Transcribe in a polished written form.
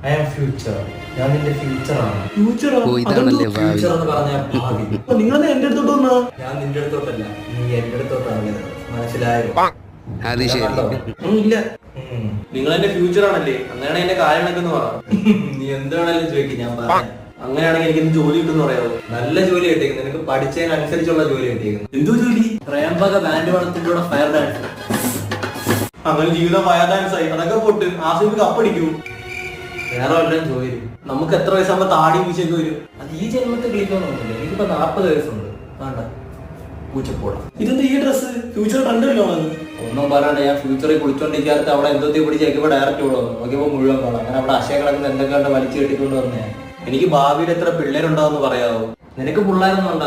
I am future. ഞാൻ നിന്റെ ഫ്യൂച്ചറാണ്. Future എന്ന് പറഞ്ഞ ഭാവി. നിങ്ങൾ എന്റെ അടുത്തോട്ട് വന്നാ? ഞാൻ നിന്റെ അടുത്തോട്ടല്ല, നീ എന്റെ അടുത്തോട്ടാണ്. മനസ്സിലായോ? അത് ശരി. ഇല്ല, നിങ്ങൾ എന്റെ ഫ്യൂച്ചർ ആണല്ലേ, അങ്ങനെയാണ് എന്റെ കാര്യങ്ങളൊക്കെ പറ. നീ എന്താണെങ്കിലും ചോദിക്കും, ഞാൻ പറയാം. അങ്ങനെയാണെങ്കിൽ എനിക്ക് ജോലി കിട്ടുമെന്ന് പറയാമോ? നല്ല ജോലി കിട്ടിയിരിക്കുന്നു, നിനക്ക് പഠിച്ചതിനനുസരിച്ചുള്ള ജോലി കിട്ടിയിരിക്കുന്നു. എന്തോ ജോലി? പ്രേംബക ബാൻഡ് വളത്തിന്റെ കൂടെ ഫയർ ഡാൻസ്. അങ്ങനെ ജീവിതം ഫയർ ഡാൻസ് ആയി, അതൊക്കെ പൊട്ട് ആസിഫ് കപ്പടിക്കൂ. വേറെ വല്ലതും ജോലി. നമുക്ക് എത്ര വയസ്സാകുമ്പോ താടി പൂച്ചയൊക്കെ വരും? അത് ഈ ജന്മത്തിൽ കളിക്കാനൊന്നുമില്ല. എനിക്കിപ്പോ 40 വയസ്സുണ്ട്. വേണ്ട പൂച്ചപ്പോടാ. ഇതെന്താ ഈ ഡ്രസ്? ഫ്യൂച്ചർ കണ്ടല്ലോ. ഒന്നും പറയാണ്ട് ഞാൻ ഫ്യൂച്ചറിൽ കുളിച്ചോണ്ടിരിക്കാത്ത അവിടെ എന്തോത്തി പിടിച്ച് ചെക്കുമ്പോ ഡയറക്റ്റ് ഓടുന്നു. നോക്കിയപ്പോ മുഴുവൻ കാണാം. അങ്ങനെ അവിടെ അശയ കിടക്കുന്ന എന്തൊക്കെ വലിച്ചു കെട്ടിക്കൊണ്ട് വന്നേ. എനിക്ക് ഭാവിയിൽ എത്ര പിള്ളേരുണ്ടാവും പറയാവോ? നിനക്ക് പിള്ളേരൊന്നും ഉണ്ടാവും.